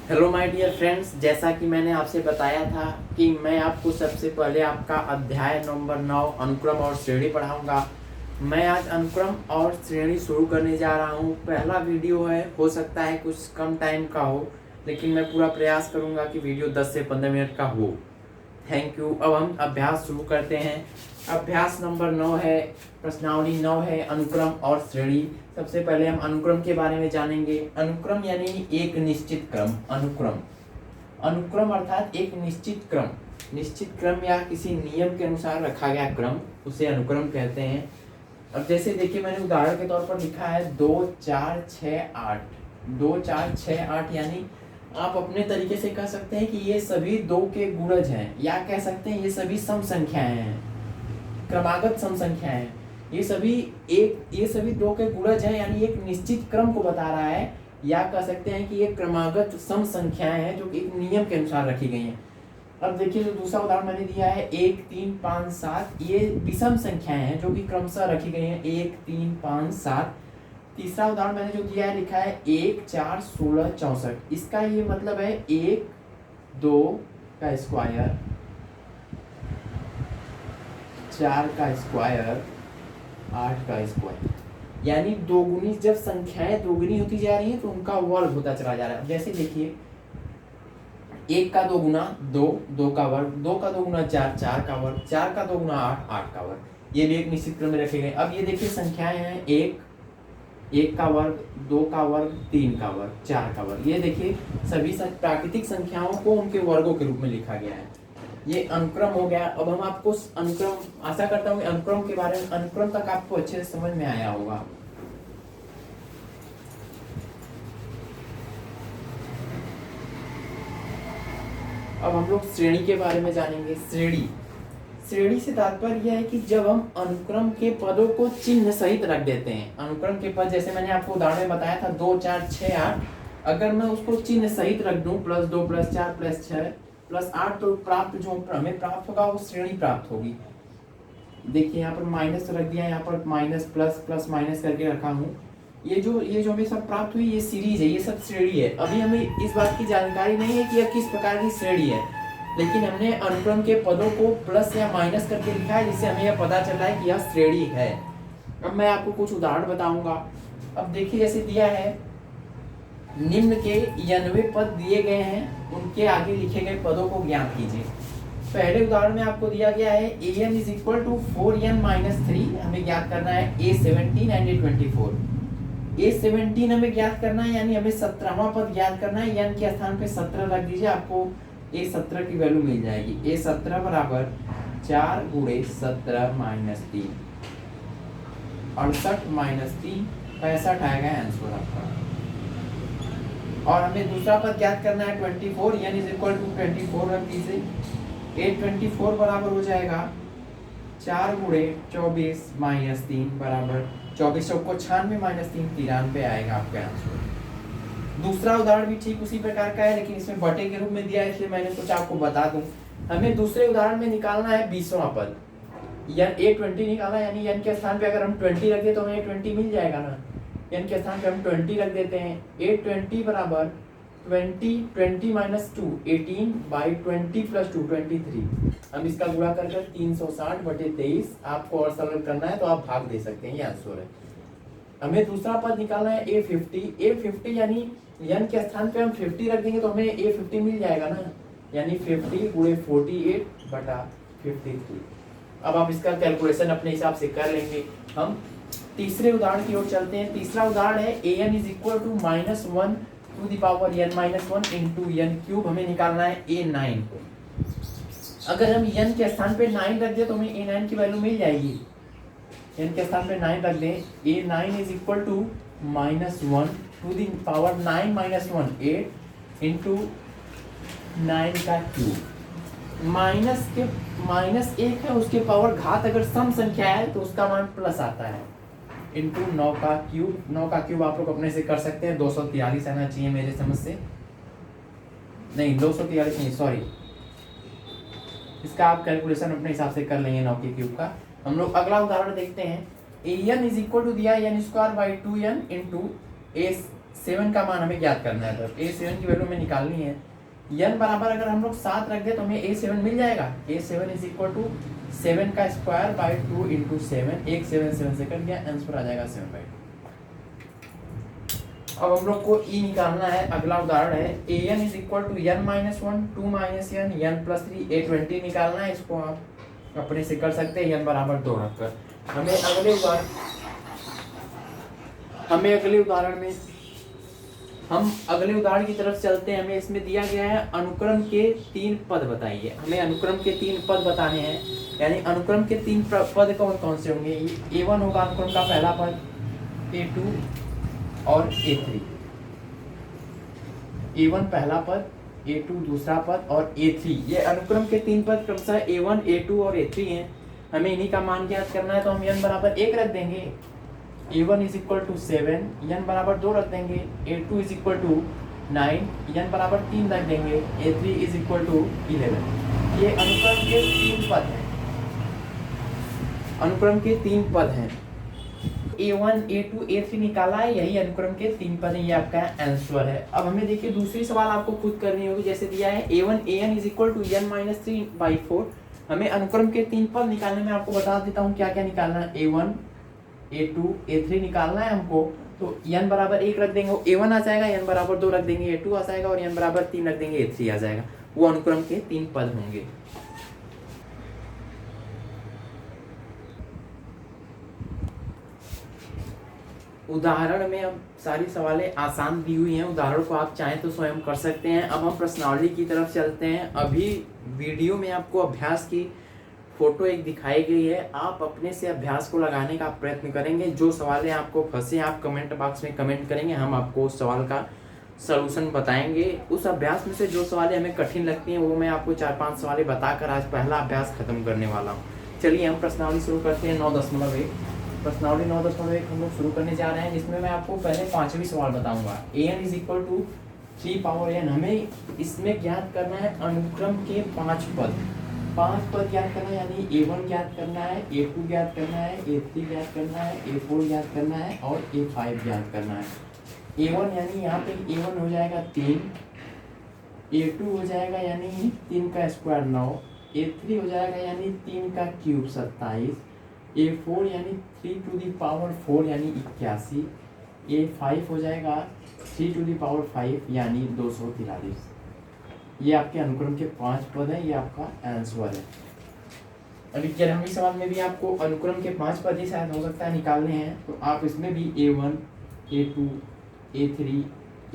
Hello my dear friends, जैसा कि मैंने आपसे बताया था कि मैं आपको सबसे पहले आपका अध्याय नंबर 9 अनुक्रम और श्रेणी पढ़ाऊंगा। मैं आज अनुक्रम और श्रेणी शुरू करने जा रहा हूं। पहला वीडियो है, हो सकता है कुछ कम टाइम का हो, लेकिन मैं पूरा प्रयास करूंगा कि वीडियो 10 से 15 मिनट का हो। Thank you. अब हम अभ्यास शुरू करते हैं। अभ्यास नंबर 9 है, प्रश्नावली 9 है, अनुक्रम और श्रेणी। सबसे पहले हम अनुक्रम के बारे में जानेंगे। अनुक्रम यानी एक निश्चित क्रम। अनुक्रम अनुक्रम अर्थात एक निश्चित क्रम या किसी नियम के अनुसार रखा गया क्रम, उसे अनुक्रम कहते हैं। अब जैसे देखिए, मैंने उदाहरण के तौर पर लिखा है 2 4 6 8। 2 4 6 8 यानी आप अपने तरीके से कह सकते हैं कि ये सभी 2 के गुणज हैं, या कह सकते हैं ये सभी सम संख्याएं हैं, क्रमागत सम संख्याएं हैं। ये सभी 2 के गुणज हैं, यानी एक निश्चित क्रम को बता रहा है, या कह सकते हैं कि ये क्रमागत सम संख्याएं हैं जो कि एक नियम के अनुसार रखी गई हैं। अब देखिए, जो दूसरा उदाहरण मैंने दिया है 1 3 5 7, ये विषम संख्याएं हैं जो कि क्रमशः रखी गई हैं, 1 3 5 7। तीसरा उदाहरण मैंने जो दिया है, लिखा है 1 4 16 64। इसका ये मतलब है 1 2 का स्क्वायर, 4 का स्क्वायर, 8 का स्क्वायर। यानी दोगुनी, जब संख्याएं दोगुनी होती जा रही हैं तो उनका वर्ग होता चला जा रहा है। जैसे देखिए, 1 का 2 गुना 2, 2 का वर्ग, 2 का 2 गुना 4, 4 का वर्ग, 4 का 2 गुना 8, 8 का वर्ग। ये भी एक निश्चित क्रम में रखे गए। अब ये देखिए, संख्याएं हैं 1 का वर्ग, 2 का वर्ग, 3 का वर्ग, 4 का वर्ग। ये देखिए, सभी प्राकृतिक संख्याओं को उनके वर्गों के रूप में लिखा गया है। ये अनुक्रम हो गया। अब हम आपको अनुक्रम, आशा करता हूँ अनुक्रम के बारे में, अनुक्रम तक आपको अच्छे से समझ में आया होगा। अब हम लोग श्रेणी के बारे में जानेंगे। श्रेणी से तात्पर्य यह है कि जब हम अनुक्रम के पदों को चिन्ह सहित रख देते हैं। अनुक्रम के पद, जैसे मैंने आपको उदाहरण में बताया था 2 4 6 8, अगर मैं उसको चिन्ह सहित रख दूं, +2 +4 +6 +8, तो प्राप्त जो हमें प्राप्त होगा वो श्रेणी प्राप्त होगी। देखिए, यहाँ पर माइनस रख दिया, यहाँ पर माइनस प्लस प्लस माइनस करके रखा हूँ। ये जो हमें सब प्राप्त हुई, ये सीरीज है, ये सब श्रेणी है। अभी हमें इस बात की जानकारी नहीं है कि यह किस प्रकार की श्रेणी है, लेकिन हमने अनुक्रम के पदों को प्लस या माइनस करके लिखा है, जिससे हमें यह पता चल रहा है कि यह श्रेणी है। अब मैं आपको कुछ उदाहरण बताऊंगा। अब देखिए, जैसे दिया है, निम्न के 90 पद दिए गए हैं, उनके आगे लिखे गए पदों को ज्ञात कीजिए। पहले उदाहरण में आपको दिया गया है an = 4n - 3, हमें ज्ञात करना है a17 and a24। a17 हमें ज्ञात करना है, यानी हमें 17वां पद ज्ञात करना है। n के स्थान पे 17 रख दीजिए, आपको a17 की वैल्यू मिल जाएगी। a17 बराबर 4 × 17 - 3, 68 - 3, 65 आएगा आंसर आपका। और हमें दूसरा पद ज्ञात करना है 24, n = 24 रख दीजिए। a24 बराबर हो जाएगा 4 × 24 - 3 बराबर 24, को 96 - 3 93 आएगा आपका आंसर। दूसरा उदाहरण भी ठीक उसी प्रकार का है, लेकिन इसमें बटे के रूप में दिया है, इसलिए मैंने सोचा आपको बता दूं। हमें दूसरे उदाहरण में निकालना है 20वां पद, या a20 निकालना है, यानी n के स्थान पे अगर हम 20 रख दे तो हमें 20 मिल जाएगा ना। n के स्थान पे हम 20 रख देते हैं। a20 बराबर 20 20 - 2 18/20 + 2 23। हम इसका गुणा कर 360/23, आपको और सरल करना है तो आप भाग दे सकते हैं, ये आंसर है। हमें दूसरा पद निकालना है a50 यानी n के स्थान पे हम 50 रख देंगे तो हमें a50 मिल जाएगा ना, यानी 50 × 48/53। अब आप इसका कैलकुलेशन अपने हिसाब से कर लेंगे। हम तीसरे उदाहरण की ओर चलते हैं। तीसरा उदाहरण है an = -1 to the power n - 1 × n³। हमें निकालना है a9 को। अगर हम n के स्थान पे 9 रख दे तो हमें a9 की वैल्यू मिल जाएगी। n के स्थान पे 9 रख दें, a9 = -1 to the power 9 - 1, 8 × 9 का क्यूब। -1 है, उसके पावर घात अगर सम संख्या है तो उसका मान प्लस आता है, इंटू 9 का क्यूब। 9 का क्यूब आप लोग अपने से कर सकते हैं, 243 आना चाहिए मेरे समझ से, नहीं 243 नहीं, सॉरी, इसका आप कैलकुलेशन अपने हिसाब से कर लेंगे 9 के क्यूब का। हम लोग अगला उदाहरण देखते हैं। an = दिया n² / 2n × 7 का मान हमें ज्ञात करना है, तो A7 की वैल्यू हमें निकालनी है। n बराबर अगर हम लोग 7 रख दे तो हमें A7 मिल जाएगा। A7 इज इक्वल टू 7 का स्क्वायर बाई 2 इंटू 7, एक 7 से कट गया, आंसर आ जाएगा 7/2। अब हम लोग को E निकालना है। अगला उदाहरण है an is equal to n-1, 2 - n, n+3, A20 निकालना है। इसको आप अपने से कर सकते हैं n बराबर 2 रखकर। हमें अगले उदाहरण की तरफ चलते हैं। हमें इसमें दिया गया है अनुक्रम के 3 पद बताइए। हमें अनुक्रम के 3 पद बताने हैं, यानी अनुक्रम के 3 पद कौन कौन से होंगे। A1 होगा अनुक्रम का पहला पद, A2 और A3। A1 पहला पद, A2 दूसरा पद और A3, ये अनुक्रम के 3 पद क्रमशः A1, A2 और A3 हैं। हमें इन्हीं का मान ज्ञात करना है, तो हम n बराबर 1 रख देंगे। A1 is equal to 7, n बराबर 2 रख देंगे। A2 is equal to 9, n बराबर 3 रख देंगे। A3 is equal to 11। ये अनुक्रम के 3 पद हैं। अनुक्रम के 3 पद हैं। A1, A2, A3 निकाला है, यही अनुक्रम के 3 पद हैं, ये आपका आंसर है। अब हमें देखिए दूसरी सवाल आपको खुद करनी होगी। जैसे दिया है A1 AN is equal to n-3/4। हमें अनुक्रम के 3 पद निकालने में आपको बता देता हूँ क्या क्या निकालना है। A1, A2, A3 निकालना है हमको, तो n बराबर 1 रख देंगे, A1 आ जाएगा, n बराबर 2 रख देंगे, A2 आ जाएगा और n बराबर 3 रख देंगे, A3 आ जाएगा। वो अनुक्रम के 3 पद होंगे। उदाहरण में अब सारी सवालें आसान दी हुई हैं, उदाहरण को आप चाहें तो स्वयं कर सकते हैं। अब हम प्रश्नावली की तरफ चलते हैं। अभी वीडियो में आपको अभ्यास की फोटो एक दिखाई गई है, आप अपने से अभ्यास को लगाने का प्रयत्न करेंगे। जो सवालें आपको फंसे आप कमेंट बॉक्स में कमेंट करेंगे, हम आपको उस सवाल का सलूशन बताएंगे। उस अभ्यास में से जो सवालें हमें कठिन लगती हैं वो मैं आपको 4-5 सवालें बताकर आज पहला अभ्यास खत्म करने वाला हूँ। चलिए हम प्रश्नावली शुरू करते हैं। 9.1 प्रश्नावली 9.1 हम लोग शुरू करने जा रहे हैं, जिसमें मैं आपको पहले 5वीं सवाल बताऊंगा। an is equal to 3 power n। हमें इसमें ज्ञात करना है अनुक्रम के 5 पद। 5 पद ज्ञात करना है, यानी A1 ज्ञात करना है, A2 ज्ञात करना है, A3 ज्ञात करना है, A4 ज्ञात करना है और A5 ज्ञात करना है। A1 यानी यहाँ पे A1 हो जाएगा 3, A2 हो जाएगा यानी 3 का स्क्वायर 9, A3 हो जाएगा यानी 3 का क्यूब 27, A4 यानी 3 टू दी पावर 4 यानी 81, A5 हो जाएगा 3 टू दी पावर 5 यानी 243। ये आपके अनुक्रम के 5 पद हैं, ये आपका आंसर है। अभी 11वीं सवाल में भी आपको अनुक्रम के 5 पद ही शायद हो सकता है निकालने हैं, तो आप इसमें भी A1, A2, A3,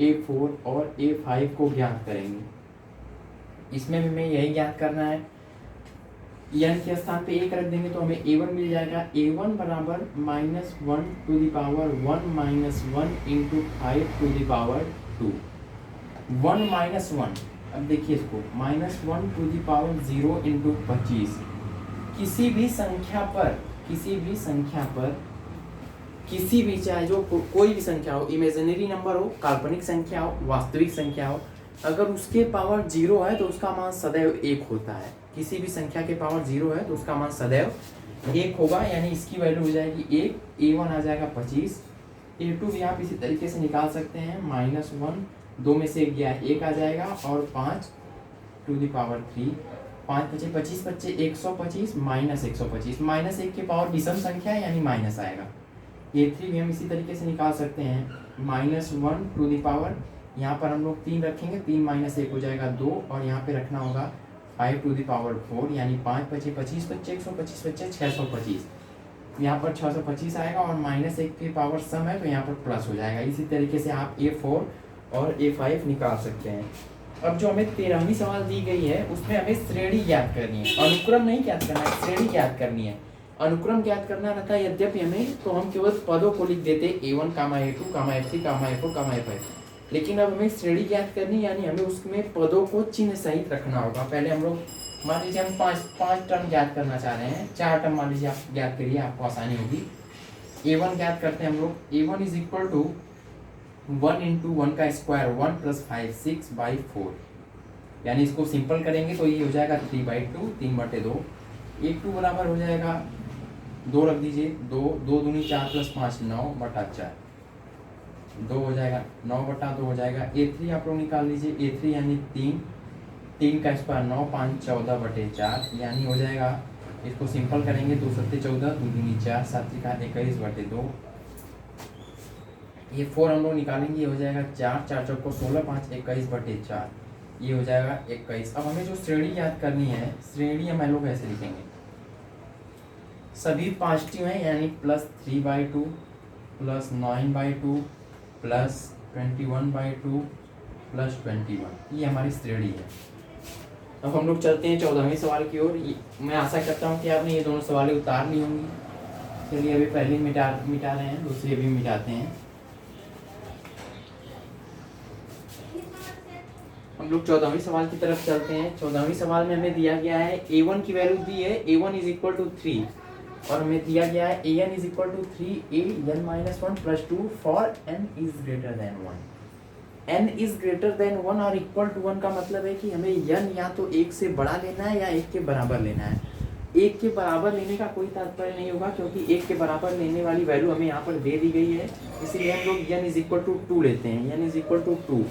A4 और A5 को ज्ञात करेंगे। इसमें भी हमें यही ज्ञात करना है। n के स्थान पे 1 रख देंगे तो हमें A1 मिल जाएगा। A1 बराबर -1 to the power 1 -1 into 5 to the power 2। 1 - 1, अब देखिए इसको, -1 टू दी पावर 0 इंटू 25। किसी भी संख्या पर किसी भी, चाहे जो कोई भी संख्या हो, इमेजिनरी नंबर हो, काल्पनिक संख्या हो, वास्तविक संख्या हो, अगर उसके पावर 0 है तो उसका मान सदैव 1 होता है। किसी भी संख्या के पावर 0 है तो उसका मान सदैव 1 होगा, यानी इसकी वैल्यू हो जाएगी 1। A1 आ जाएगा 25, A2 भी आप इसी तरीके से निकाल सकते हैं। -1, 2 में से 1 गया, 1 आ जाएगा और 5 टू दी पावर 3, 5 बचे 25, बच्चे 125 -125, -1 के पावर विषम संख्या है यानी माइनस आएगा। A3 भी हम इसी तरीके से निकाल सकते हैं। -1 टू दी पावर, यहाँ पर हम लोग 3 रखेंगे, 3 - 1 हो जाएगा 2 और यहाँ पे रखना होगा 5 टू दी पावर 4 यानी 5 बचे 25, बच्चे 125, बच्चे 625, यहाँ पर 625 आएगा और -1 की पावर सम है तो यहाँ पर प्लस हो जाएगा। इसी तरीके से आप A4 और A5 निकाल सकते हैं। अब जो हमें 13वीं सवाल दी गई है उसमें हमें श्रेणी ज्ञात करनी है, अनुक्रम नहीं ज्ञात करना है, श्रेणी ज्ञात करनी है। अनुक्रम ज्ञात करना रहता है यद्यपि हमें, तो हम केवल पदों को लिख देते A1, A2, A3, A4, A5, लेकिन अब हमें श्रेणी ज्ञात करनी, यानी हमें उसमें पदों को चिन्ह सहित रखना होगा। पहले हम लोग मान लीजिए हम पाँच टर्म ज्ञात करना चाह रहे हैं, 4 टर्म मान लीजिए आप ज्ञात करिए, आपको आसानी होगी। A1 ज्ञात करते हैं हम लोग। A1 is equal to 1 into 1 का स्क्वायर 1 + 5 6/4, यानी इसको सिंपल करेंगे तो ये हो जाएगा 3/2, 3/2। A2 बराबर हो जाएगा 2 रख दीजिए, 2 2 दूनी 4 + 5 9/4। 2 हो जाएगा, 9/2 हो जाएगा। A3 आप लोग निकाल लीजिए, A3 यानी 3, 3 का स्क्वायर 9, 5 14/4 यानी हो जाएगा, इसको सिंपल करेंगे 2 7 14, 2 दूनी 4, 7 का 21/2। ये 4 हम लोग निकालेंगे, ये हो जाएगा 4, 4 चौको 16, 5 21/4, ये हो जाएगा 21। अब हमें जो श्रेणी याद करनी है, श्रेणी हम लोग ऐसे लिखेंगे, सभी पॉजिटिव हैं यानी +3/2 +9/2 +21/2 +21, ये हमारी श्रेणी है। अब हम लोग चलते हैं 14वें सवाल की ओर। मैं आशा करता हूँ कि आपने ये दोनों सवालें उतार ली होंगी। चलिए अभी पहले मिटा रहे हैं, दूसरी अभी मिटाते हैं। हम लोग 14वें सवाल की तरफ चलते हैं। 14वें सवाल में हमें दिया गया है A1 की वैल्यू दी है, A1 = 3, और हमें दिया गया है AN = 3, AN - 1 + 2 for n > 1। n > 1 और = 1 का मतलब है कि हमें n या तो 1 से बड़ा लेना है या 1 के बराबर लेना है। 1 के बराबर लेने का कोई तात्पर्य नहीं होगा, क्योंकि 1 के बराबर लेने वाली वैल्यू हमें यहाँ पर दे दी गई है, इसलिए हम लोग n = 2 लेते हैं। n = 2।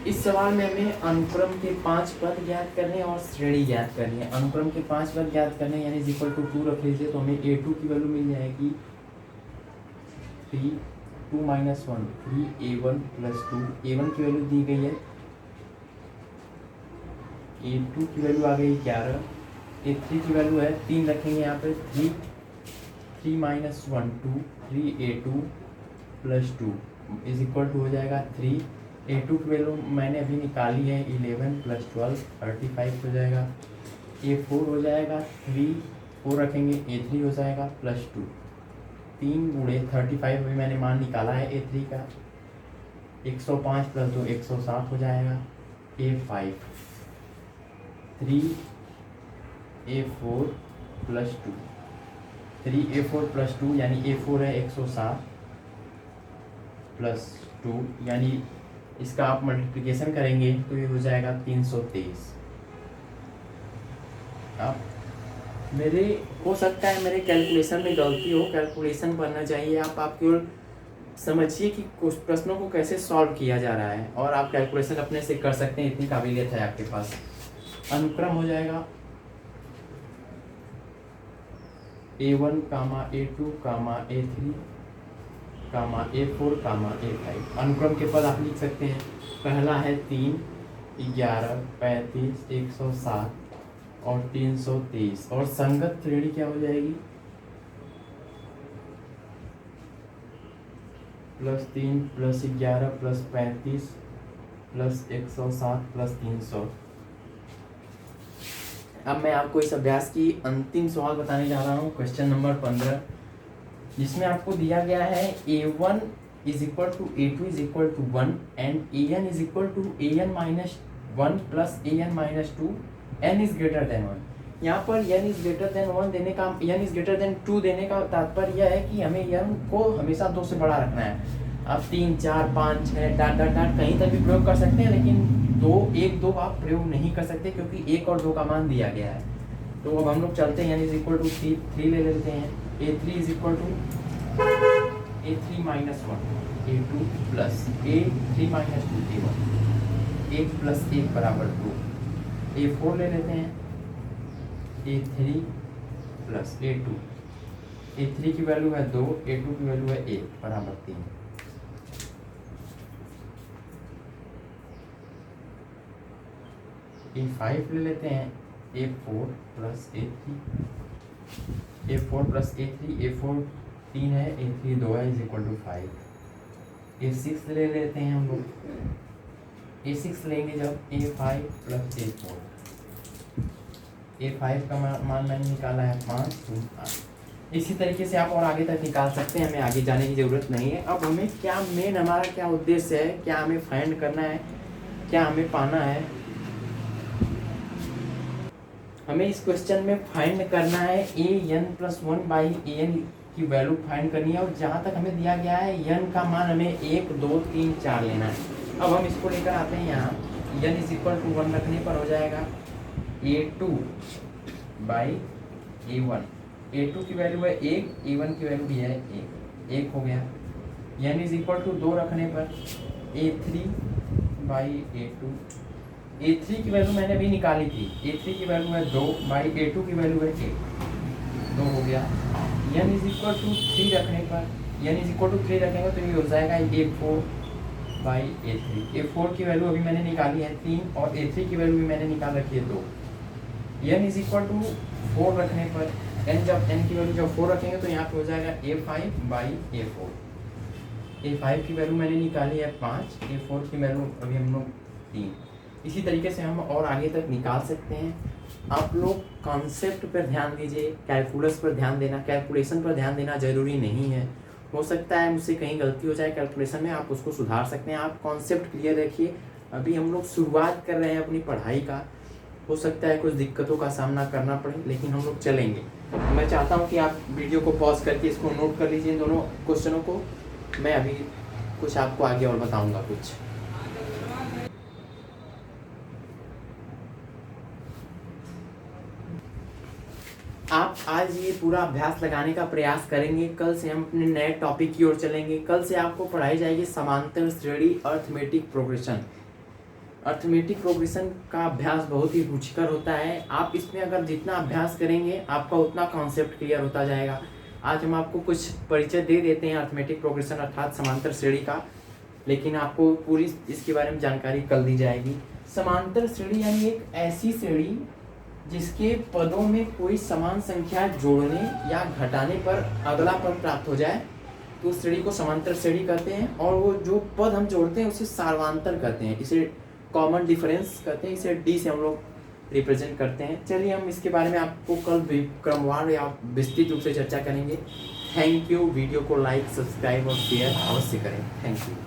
इस सवाल में हमें अनुक्रम के 5 पद ज्ञात करने और श्रेणी ज्ञात करनी है। अनुक्रम के 5 पद ज्ञात करने यानी = 2 रख लीजिए, तो हमें A2 की वैल्यू मिल जाएगी 3, 2 - 1 3, A1 + 2, A1 की वैल्यू दी गई है, A2 की वैल्यू आ गई 11, A3 की वैल्यू है 3 रखेंगे यहाँ पे 3, 3 - 1 2, 3 A2 + 2 = हो जाएगा 3। A2 की वैल्यू मैंने अभी निकाली है 11 + 12 35 हो जाएगा। A4 हो जाएगा 3, 4 रखेंगे, A3 हो जाएगा +2, 3 × 35 अभी मैंने मान निकाला है A3 का, 105 + 2 107 हो जाएगा। A5 3 A4 + 2, 3 A4 + 2 यानी A4 है 107 + 2, यानी इसका आप मल्टीप्लिकेशन करेंगे तो ये हो जाएगा 323। अब हो सकता है मेरे कैलकुलेशन में गलती हो, कैलकुलेशन करना चाहिए आप केवल समझिए कि कुछ प्रश्नों को कैसे सॉल्व किया जा रहा है, और आप कैलकुलेशन अपने से कर सकते हैं, इतनी काबिलियत है आपके पास। अनुक्रम हो जाएगा A1, A2, A3, A4, A5। अनुक्रम के पद आप लिख सकते हैं। पहला है 3, 11, 35, 107 और 323, और संगत श्रेणी क्या हो जाएगी, +3 + 11 + 35 + 107 + 300। अब मैं आपको इस अभ्यास की अंतिम सवाल बताने जा रहा हूँ, क्वेश्चन नंबर 15, जिसमें आपको दिया गया है A1 = A2 = 1 and AN = AN - 1 + AN - 2, n > 1। यहाँ पर n > 1 देने का, n > 2 देने का तात्पर्य यह है कि हमें n को हमेशा 2 से बड़ा रखना है। आप 3, 4, 5, 6 डाट कहीं तक भी प्रयोग कर सकते हैं, लेकिन 2, 1, 2 आप प्रयोग नहीं कर सकते, क्योंकि 1 और 2 का मान दिया गया है। तो अब हम लोग चलते हैं, n = 3 ले लेते हैं। A3 = A3 - 1 A2 + A3 - 2 A1, 1 + 1 = 2। A4 ले लेते हैं, A3 + A2, A3 की वैल्यू है 2, A2 की वैल्यू है 1 = 3। A5 ले लेते हैं, A4 + A3, A4 + A3, A4 3 है, A3 2 है = 5। A6 ले लेते हैं हम लोग, A6 लेंगे जब A5 + A4, A5 का मान मैंने निकाला है 5। इसी तरीके से आप और आगे तक निकाल सकते हैं, हमें आगे जाने की ज़रूरत नहीं है। अब हमें हमारा क्या उद्देश्य है, क्या हमें फाइंड करना है, क्या हमें पाना है, हमें इस क्वेश्चन में फाइंड करना है AN + 1/AN की वैल्यू फाइंड करनी है, और जहाँ तक हमें दिया गया है n का मान हमें 1, 2, 3, 4 लेना है। अब हम इसको लेकर आते हैं यहाँ, n = 1 रखने पर हो जाएगा A2/A1, A2 की वैल्यू है 1, A1 की वैल्यू भी है 1, 1 हो गया। n इज इक्वल टू 2 रखने पर a3 बाई a2। a3 की वैल्यू मैंने अभी निकाली थी, a3 की वैल्यू है 2 बाई a2 की वैल्यू है 1, 2 हो गया। n इज इक्वल टू 3 रखने पर, n इज इक्वल टू 3 रखेंगे तो ये हो जाएगा a4 बाई a3। a4 की वैल्यू अभी मैंने निकाली है 3 और a3 की वैल्यू भी मैंने निकाल रखी है 2। n इज इक्वल टू 4 रखने पर, n की वैल्यू जब 4 रखेंगे तो यहाँ पे हो जाएगा a5 बाई a4। a5 की वैल्यू मैंने निकाली है 5, a4 की वैल्यू अभी हम लोग 3। इसी तरीके से हम और आगे तक निकाल सकते हैं। आप लोग कॉन्सेप्ट पर ध्यान दीजिए, कैलकुलस पर ध्यान देना, कैलकुलेशन पर ध्यान देना ज़रूरी नहीं है। हो सकता है मुझसे कहीं गलती हो जाए कैलकुलेशन में, आप उसको सुधार सकते हैं। आप कॉन्सेप्ट क्लियर रखिए। अभी हम लोग शुरुआत कर रहे हैं अपनी पढ़ाई का, हो सकता है कुछ दिक्कतों का सामना करना पड़े, लेकिन हम लोग चलेंगे। मैं चाहता हूँ कि आप वीडियो को पॉज करके इसको नोट कर लीजिए, दोनों क्वेश्चनों को। मैं अभी कुछ आपको आगे और बताऊँगा कुछ। आप आज ये पूरा अभ्यास लगाने का प्रयास करेंगे। कल से हम अपने नए टॉपिक की ओर चलेंगे। कल से आपको पढ़ाई जाएगी समांतर श्रेणी अर्थमेटिक प्रोग्रेशन। अर्थमेटिक प्रोग्रेशन का अभ्यास बहुत ही रुचिकर होता है। आप इसमें अगर जितना अभ्यास करेंगे आपका उतना कॉन्सेप्ट क्लियर होता जाएगा। आज हम आपको कुछ परिचय दे देते हैं अर्थमेटिक प्रोग्रेशन अर्थात समांतर श्रेणी का, लेकिन आपको पूरी इसके बारे में जानकारी कल दी जाएगी। समांतर श्रेणी यानी एक ऐसी श्रेणी जिसके पदों में कोई समान संख्या जोड़ने या घटाने पर अगला पद प्राप्त हो जाए तो उस श्रेणी को समांतर श्रेणी कहते हैं। और वो जो पद हम जोड़ते हैं उसे सार्वंतर कहते हैं, इसे कॉमन डिफरेंस कहते हैं, इसे डी से हम लोग रिप्रेजेंट करते हैं। चलिए हम इसके बारे में आपको कल क्रमवार या विस्तृत रूप से चर्चा करेंगे। Thank you. वीडियो को लाइक, सब्सक्राइब और शेयर अवश्य करें। Thank you.